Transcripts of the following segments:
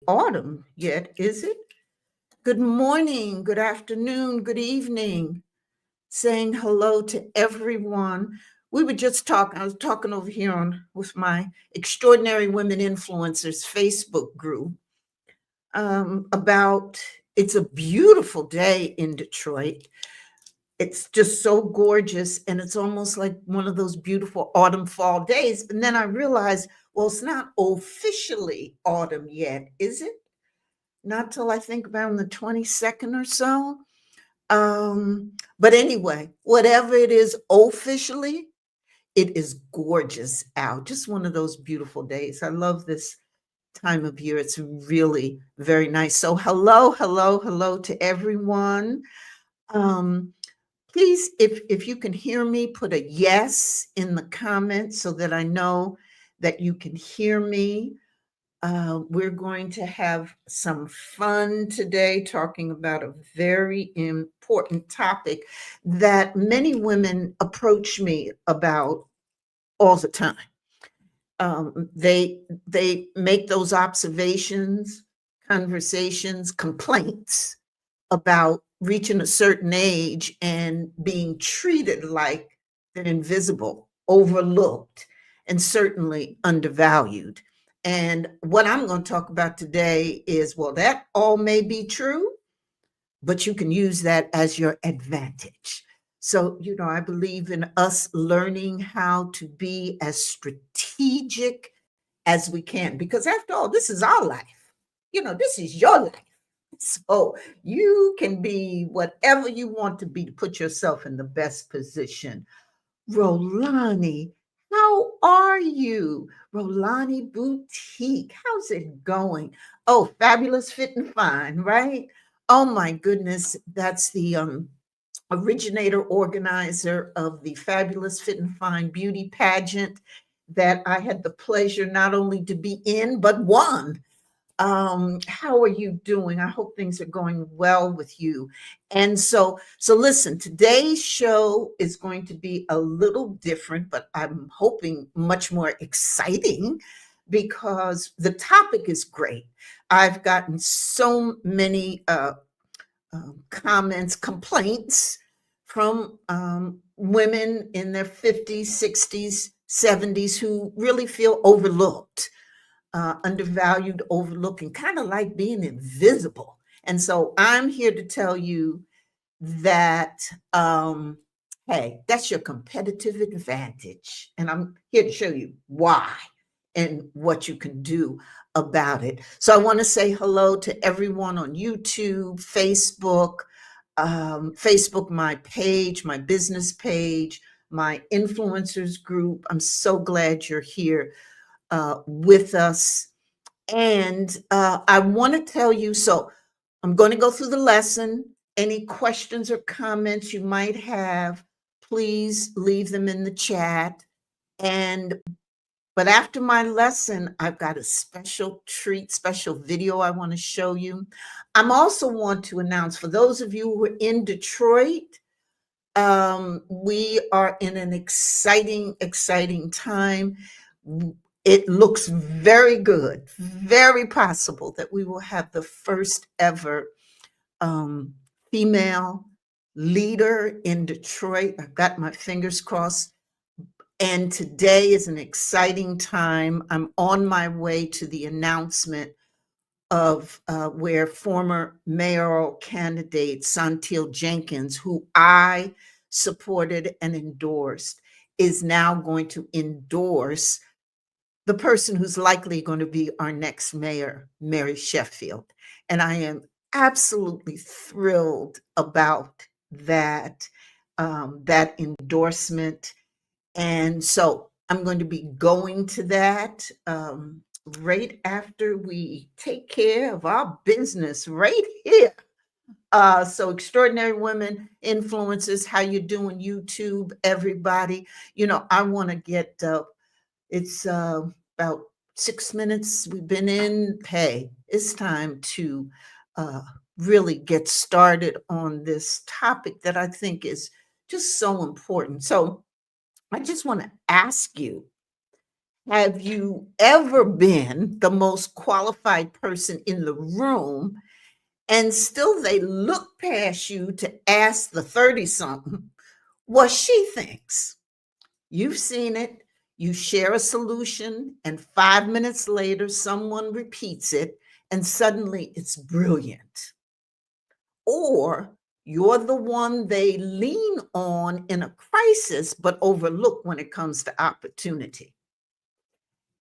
autumn yet, is it? Good morning, good afternoon, good evening. Saying hello to everyone. We were just talking, I was talking over here on with my Extraordinary Women Influencers Facebook group about it's a beautiful day in Detroit. It's just so gorgeous and it's almost like one of those beautiful autumn fall days. And then I realized, well, it's not officially autumn yet, is it? Not till I think around the 22nd or so. But anyway, whatever it is officially, it is gorgeous out. Just one of those beautiful days. I love this time of year. It's really very nice. So hello, hello, hello to everyone. Um, Please, if you can hear me, put a yes in the comments so that I know that you can hear me. We're going to have some fun today talking about a very important topic that many women approach me about all the time. They make those observations, conversations, complaints about reaching a certain age and being treated like they're invisible, overlooked, and certainly undervalued. And what I'm going to talk about today is well, that all may be true, but you can use that as your advantage. So, I believe in us learning how to be as strategic as we can, because after all, this is our life. This is your life. So you can be whatever you want to be to put yourself in the best position. Rolani, how are you? Rolani Boutique, how's it going? Oh, fabulous, fit and fine, right? Oh my goodness, that's the originator organizer of the Fabulous Fit and Fine beauty pageant that I had the pleasure not only to be in, but won. How are you doing? I hope things are going well with you. And so listen, today's show is going to be a little different, but I'm hoping much more exciting because the topic is great. I've gotten so many comments, complaints from women in their 50s, 60s, 70s who really feel overlooked, undervalued, overlooked, and kind of like being invisible. And so I'm here to tell you that, hey, that's your competitive advantage. And I'm here to show you why and what you can do about it. So I want to say hello to everyone on YouTube, Facebook, my page, my business page, my influencers group. I'm so glad you're here with us. And I want to tell you, so I'm going to go through the lesson. Any questions or comments you might have, please leave them in the chat. But after my lesson, I've got a special treat, special video I want to show you. I'm also want to announce for those of you who are in Detroit, we are in an exciting, exciting time. It looks very good, very possible that we will have the first ever female leader in Detroit. I've got my fingers crossed. And today is an exciting time. I'm on my way to the announcement of where former mayoral candidate Santil Jenkins, who I supported and endorsed, is now going to endorse the person who's likely going to be our next mayor, Mary Sheffield. And I am absolutely thrilled about that endorsement. And so I'm going to be going to that right after we take care of our business right here. So Extraordinary Women Influencers, how you doing, YouTube, everybody? I want to get, it's about 6 minutes we've been in. Hey, it's time to really get started on this topic that I think is just so important. So I just want to ask you, Have you ever been the most qualified person in the room and still they look past you to ask the 30 something what she thinks? You've seen it. You share a solution, and 5 minutes later, someone repeats it, and suddenly it's brilliant. Or you're the one they lean on in a crisis, but overlook when it comes to opportunity.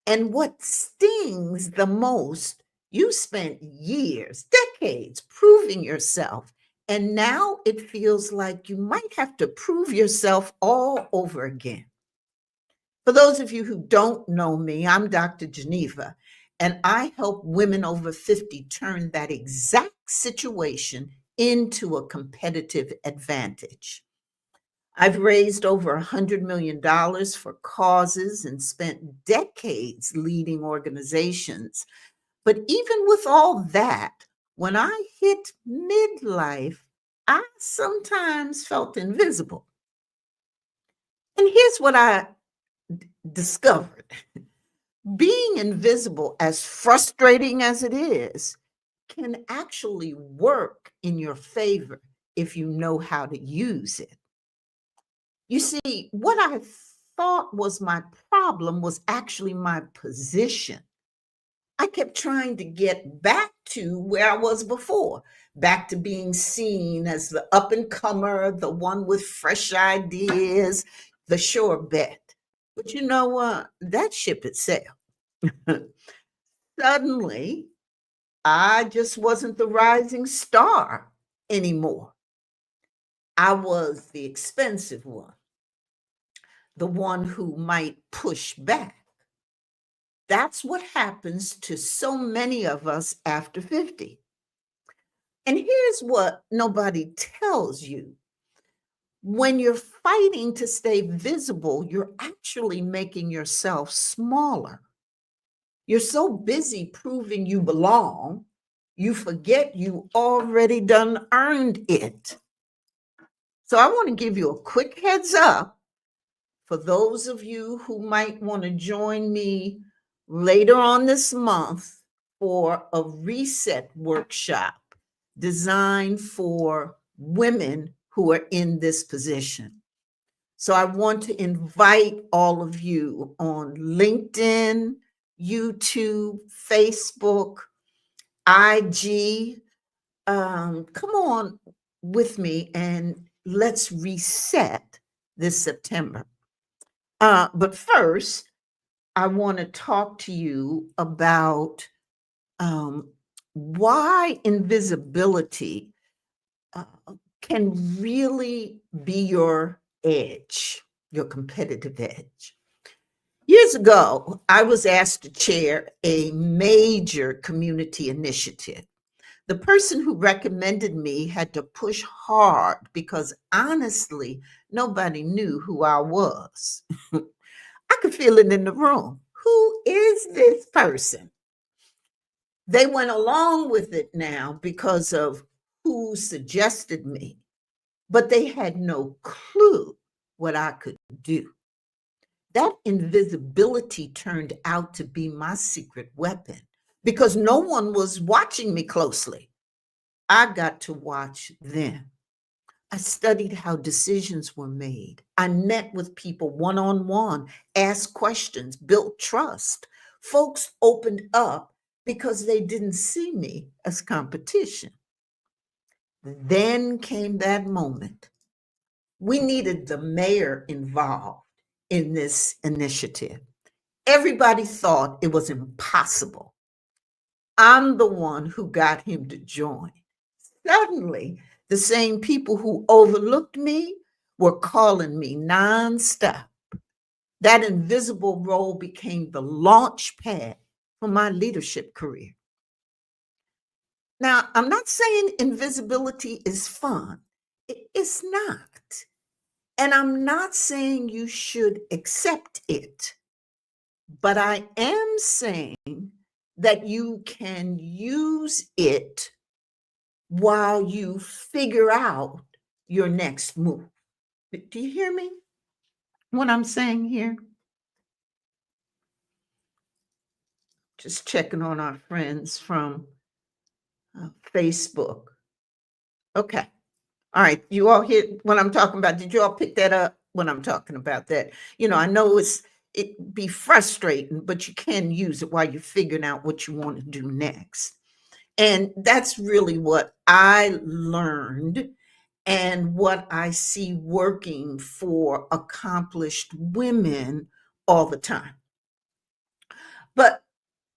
And what stings the most, you spent years, decades proving yourself. And now it feels like you might have to prove yourself all over again. For those of you who don't know me, I'm Dr. Geneva, and I help women over 50 turn that exact situation into a competitive advantage. I've raised over $100 million for causes and spent decades leading organizations. But even with all that, when I hit midlife, I sometimes felt invisible. And here's what I discovered: being invisible, as frustrating as it is, can actually work in your favor if you know how to use it. You see, what I thought was my problem was actually my position. I kept trying to get back to where I was before, back to being seen as the up and comer, the one with fresh ideas, the sure bet. But you know what? That ship had sailed. Suddenly, I just wasn't the rising star anymore. I was the expensive one, the one who might push back. That's what happens to so many of us after 50. And here's what nobody tells you: when you're fighting to stay visible, you're actually making yourself smaller. You're so busy proving you belong, you forget you already done earned it. So I want to give you a quick heads up for those of you who might want to join me later on this month for a reset workshop designed for women who are in this position. So I want to invite all of you on LinkedIn, YouTube, Facebook, IG. Come on with me and let's reset this September. But first, I want to talk to you about um, why invisibility uh, can really be your edge, your competitive edge. Years ago, I was asked to chair a major community initiative. The person who recommended me had to push hard because honestly, nobody knew who I was. I could feel it in the room. Who is this person? They went along with it now because of who suggested me, but they had no clue what I could do. That invisibility turned out to be my secret weapon because no one was watching me closely. I got to watch them. I studied how decisions were made. I met with people one on one, asked questions, built trust. Folks opened up because they didn't see me as competition. Then came that moment. We needed the mayor involved in this initiative. Everybody thought it was impossible. I'm the one who got him to join. Suddenly, the same people who overlooked me were calling me nonstop. That invisible role became the launch pad for my leadership career. Now, I'm not saying invisibility is fun. It's not. And I'm not saying you should accept it. But I am saying that you can use it while you figure out your next move. Do you hear me? What I'm saying here? Just checking on our friends from Facebook. Okay. All right. You all hear what I'm talking about? Did you all pick that up when I'm talking about that? I know it be frustrating, but you can use it while you're figuring out what you want to do next. And that's really what I learned and what I see working for accomplished women all the time. But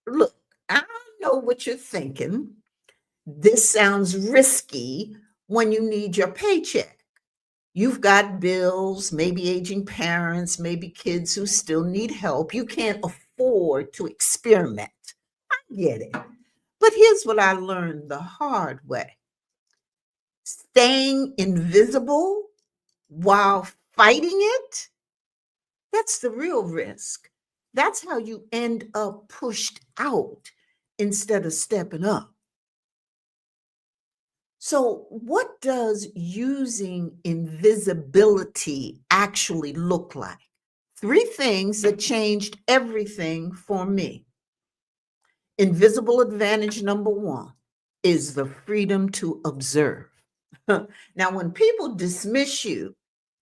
look, I know what you're thinking. This sounds risky when you need your paycheck. You've got bills, maybe aging parents, maybe kids who still need help. You can't afford to experiment. I get it. But here's what I learned the hard way: staying invisible while fighting it, that's the real risk. That's how you end up pushed out instead of stepping up. So, what does using invisibility actually look like? Three things that changed everything for me. Invisible advantage number one is the freedom to observe. Now, when people dismiss you,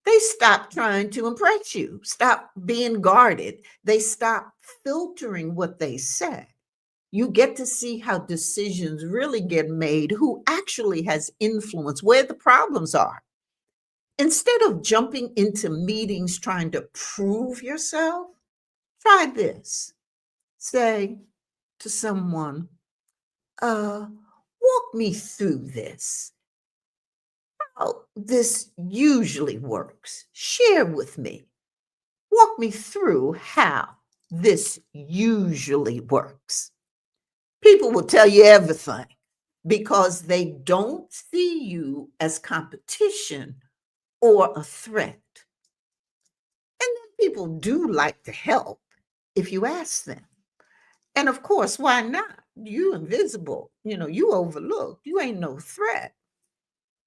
they stop trying to impress you, stop being guarded, they stop filtering what they say. You get to see how decisions really get made, who actually has influence, where the problems are. Instead of jumping into meetings trying to prove yourself, try this. Say to someone, walk me through this. How this usually works. Share with me. Walk me through how this usually works. People will tell you everything because they don't see you as competition or a threat. And then people do like to help if you ask them. And of course, why not? You invisible, you overlooked, you ain't no threat.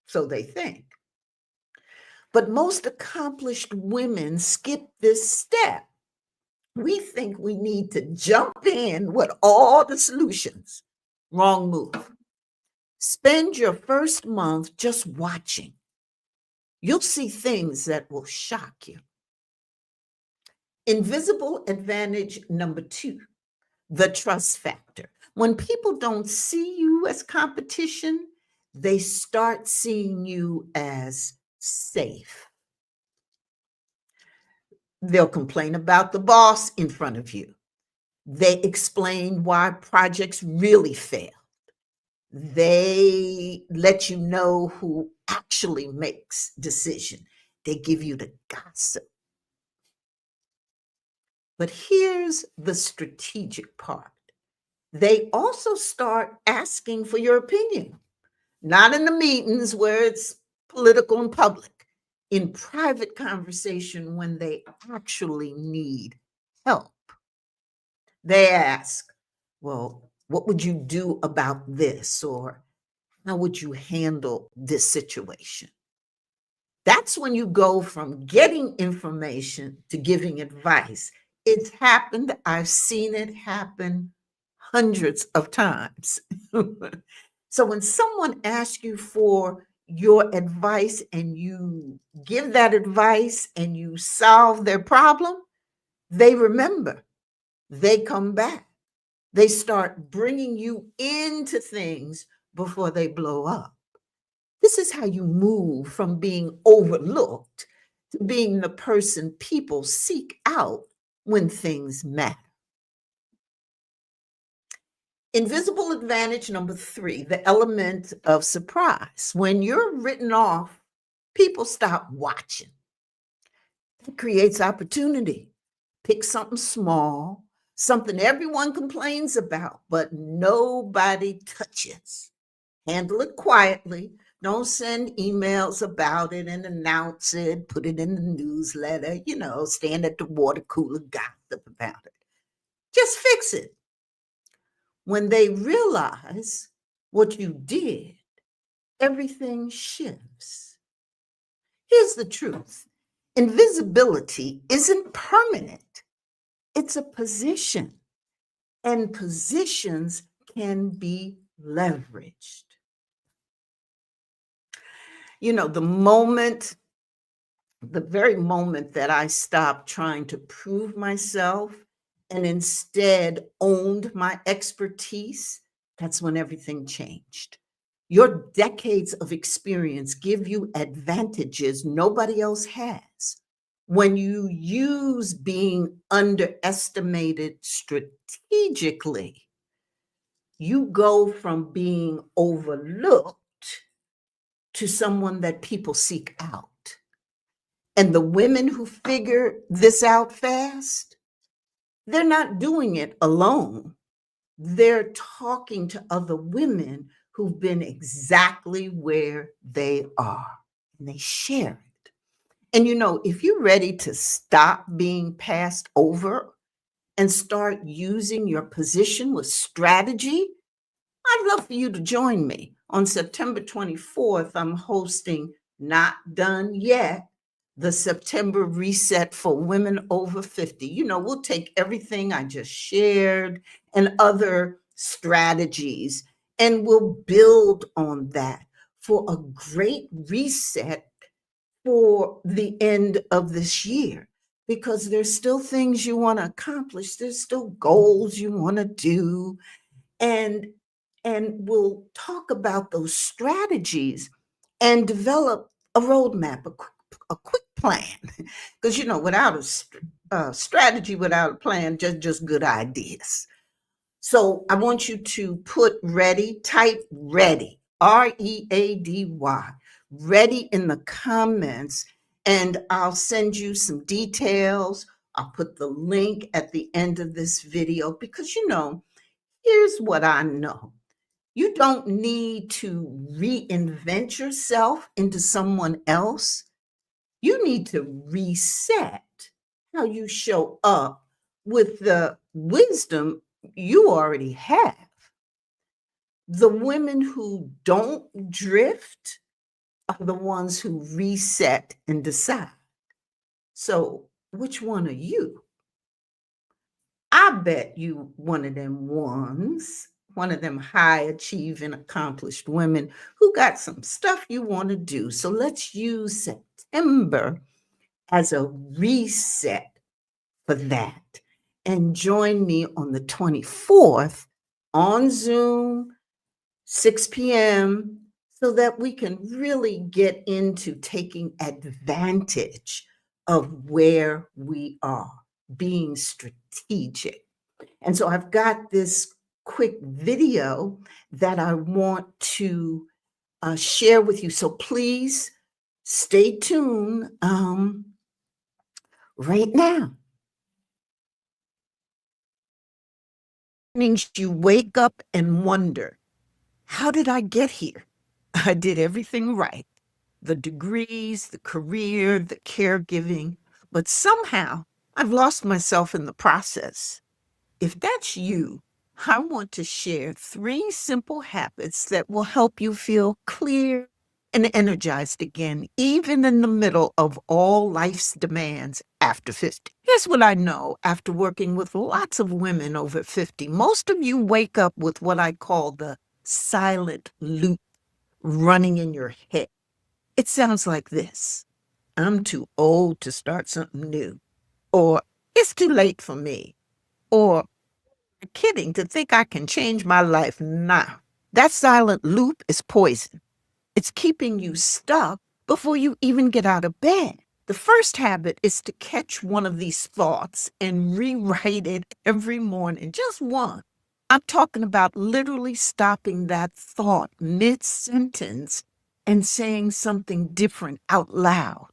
So they think. But most accomplished women skip this step. We think we need to jump in with all the solutions. Wrong move. Spend your first month just watching. You'll see things that will shock you. Invisible advantage number two, the trust factor. When people don't see you as competition, they start seeing you as safe. They'll complain about the boss in front of you. They explain why projects really fail. They let you know who actually makes decision. They give you the gossip. But here's the strategic part. They also start asking for your opinion, not in the meetings where it's political and public, in private conversation when they actually need help. They ask, well, what would you do about this? Or how would you handle this situation? That's when you go from getting information to giving advice. It's happened. I've seen it happen hundreds of times. So when someone asks you for your advice and you give that advice and you solve their problem, they remember, they come back, they start bringing you into things before they blow up. This is how you move from being overlooked to being the person people seek out when things matter. Invisible advantage number three, the element of surprise. When you're written off, people stop watching. It creates opportunity. Pick something small, something everyone complains about, but nobody touches. Handle it quietly. Don't send emails about it and announce it, put it in the newsletter, stand at the water cooler, gossip about it. Just fix it. When they realize what you did, everything shifts. Here's the truth: invisibility isn't permanent, it's a position. and positions can be leveraged. You know, the very moment that I stopped trying to prove myself and instead owned my expertise, that's when everything changed. Your decades of experience give you advantages nobody else has. When you use being underestimated strategically, you go from being overlooked to someone that people seek out. And the women who figure this out fast, they're not doing it alone. They're talking to other women who've been exactly where they are, and they share it. And you know, if you're ready to stop being passed over and start using your position with strategy, I'd love for you to join me. On September 24th, I'm hosting Not Done Yet, the September reset for women over 50. You know, we'll take everything I just shared and other strategies, and we'll build on that for a great reset for the end of this year. Because there's still things you want to accomplish, there's still goals you want to do, and we'll talk about those strategies and develop a roadmap, a quick plan. Because you know, without a strategy, without a plan, just good ideas. So I want you to put ready, type ready, READY, ready in the comments, and I'll send you some details. I'll put the link at the end of this video because you know, here's what I know. You don't need to reinvent yourself into someone else. You need to reset how you show up with the wisdom you already have. The women who don't drift are the ones who reset and decide. So, which one are you? I bet you one of them ones, one of them high achieving, accomplished women who got some stuff you want to do. So let's use September as a reset for that. And join me on the 24th on Zoom, 6 p.m., so that we can really get into taking advantage of where we are, being strategic. And so I've got this quick video that I want to share with you. So please stay tuned right now. You wake up and wonder, how did I get here? I did everything right. The degrees, the career, the caregiving, but somehow I've lost myself in the process. If that's you, I want to share 3 simple habits that will help you feel clear and energized again, even in the middle of all life's demands after 50. Here's what I know after working with lots of women over 50. Most of you wake up with what I call the silent loop running in your head. It sounds like this: I'm too old to start something new, or it's too late for me, or kidding to think I can change my life now. That silent loop is poison. It's keeping you stuck before you even get out of bed. The first habit is to catch one of these thoughts and rewrite it every morning, just one. I'm talking about literally stopping that thought mid-sentence and saying something different out loud.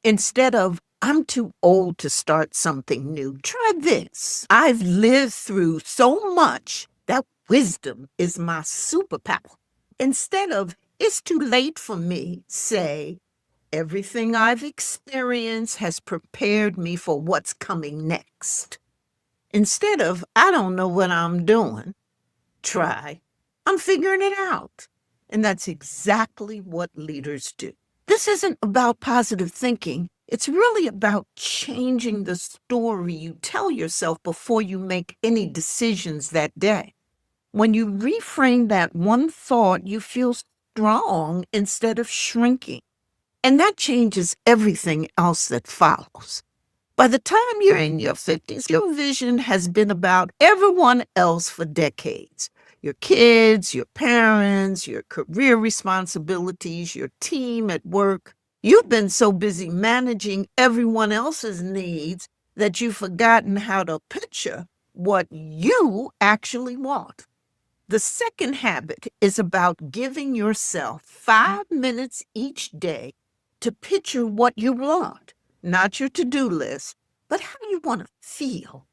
Instead of, I'm too old to start something new, try this: I've lived through so much that wisdom is my superpower. Instead of, it's too late for me, say, everything I've experienced has prepared me for what's coming next. Instead of, I don't know what I'm doing, try, I'm figuring it out. And that's exactly what leaders do. This isn't about positive thinking. It's really about changing the story you tell yourself before you make any decisions that day. When you reframe that one thought, you feel strong instead of shrinking. And that changes everything else that follows. By the time you're in your 50s, your vision has been about everyone else for decades. Your kids, your parents, your career responsibilities, your team at work. You've been so busy managing everyone else's needs that you've forgotten how to picture what you actually want. The second habit is about giving yourself 5 minutes each day to picture what you want, not your to-do list, but how you want to feel.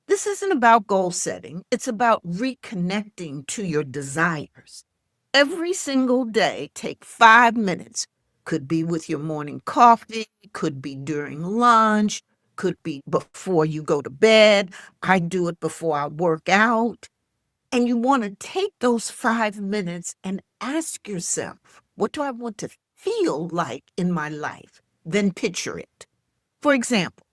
This isn't about goal setting, it's about reconnecting to your desires. Every single day, take 5 minutes. Could be with your morning coffee, could be during lunch, could be before you go to bed. I do it before I work out. And you want to take those 5 minutes and ask yourself, what do I want to feel like in my life? Then picture it. For example,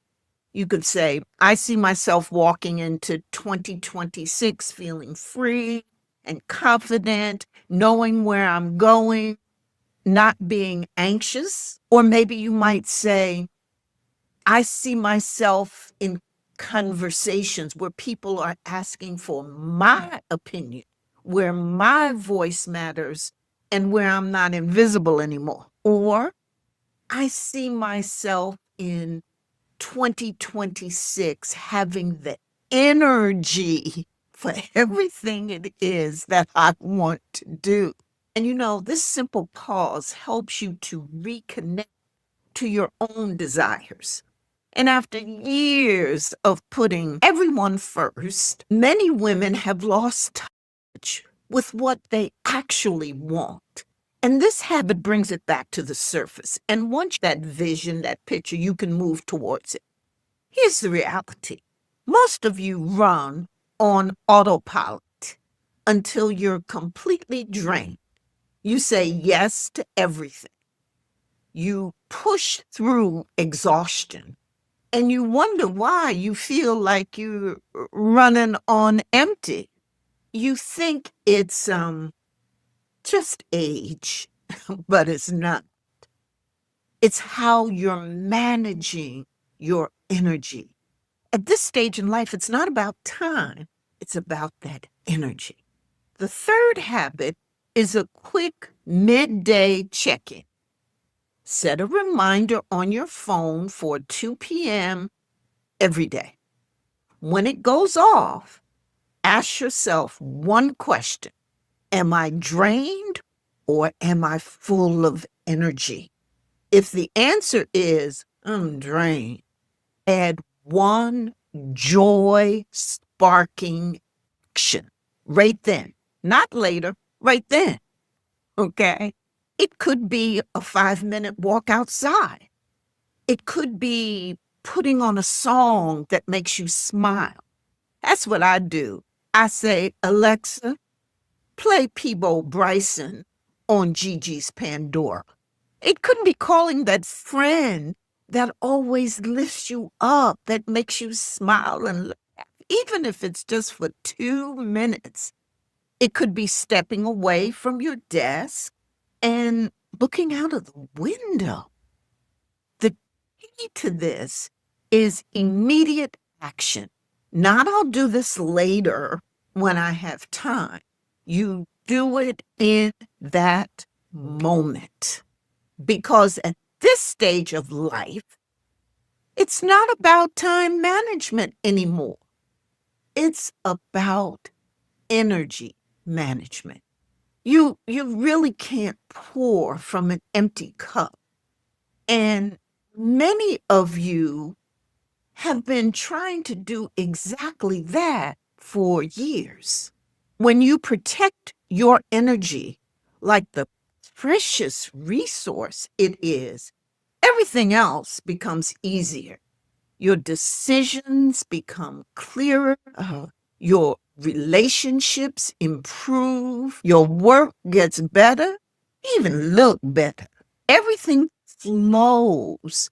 you could say, I see myself walking into 2026 feeling free and confident, knowing where I'm going, not being anxious. Or maybe you might say, I see myself in conversations where people are asking for my opinion, where my voice matters, and where I'm not invisible anymore. Or I see myself in 2026 having the energy for everything it is that I want to do. And this simple pause helps you to reconnect to your own desires. And after years of putting everyone first, many women have lost touch with what they actually want. And this habit brings it back to the surface. And once that vision, that picture, you can move towards it. Here's the reality. Most of you run on autopilot until you're completely drained. You say yes to everything. You push through exhaustion. And you wonder why you feel like you're running on empty. You think it's just age, but it's not. It's how you're managing your energy. At this stage in life, it's not about time, it's about that energy. The third habit is a quick midday check-in. Set a reminder on your phone for 2 p.m. every day. When it goes off, ask yourself one question. Am I drained or am I full of energy? If the answer is I'm drained, add one joy sparking action right then, not later, right then. Okay. It could be a 5-minute walk outside. It could be putting on a song that makes you smile. That's what I do. I say, Alexa, play Peabo Bryson on Gigi's Pandora. It could be calling that friend that always lifts you up, that makes you smile and laugh, even if it's just for 2 minutes. It could be stepping away from your desk and looking out of the window. The key to this is immediate action. Not I'll do this later when I have time. You do it in that moment. Because at this stage of life, it's not about time management anymore. It's about energy management. You really can't pour from an empty cup. And many of you have been trying to do exactly that for years. When you protect your energy like the precious resource it is, everything else becomes easier. Your decisions become clearer. Your relationships improve. Your work gets better, even look better. Everything flows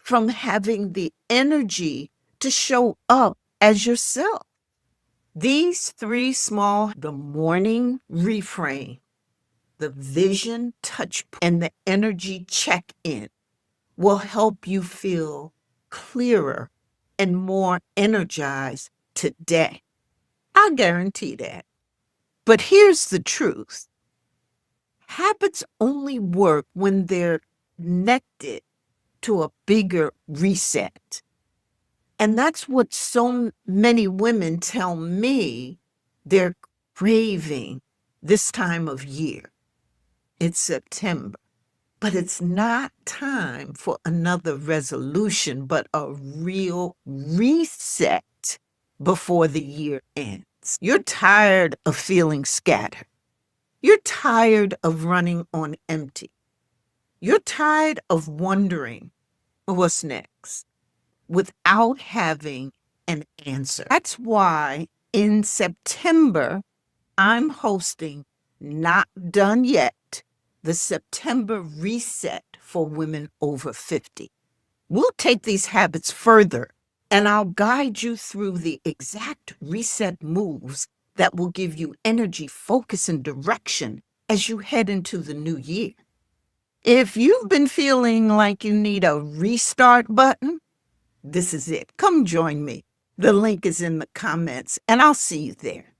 from having the energy to show up as yourself. These three small, the morning reframe, the vision touch, and the energy check-in will help you feel clearer and more energized today. I guarantee that. But here's the truth. Habits only work when they're connected to a bigger reset. And that's what so many women tell me they're craving this time of year. It's September, but it's not time for another resolution, but a real reset before the year ends. You're tired of feeling scattered. You're tired of running on empty. You're tired of wondering what's next without having an answer. That's why in September, I'm hosting Not Done Yet, the September Reset for Women Over 50. We'll take these habits further, and I'll guide you through the exact reset moves that will give you energy, focus, and direction as you head into the new year. If you've been feeling like you need a restart button, this is it. Come join me. The link is in the comments, and I'll see you there.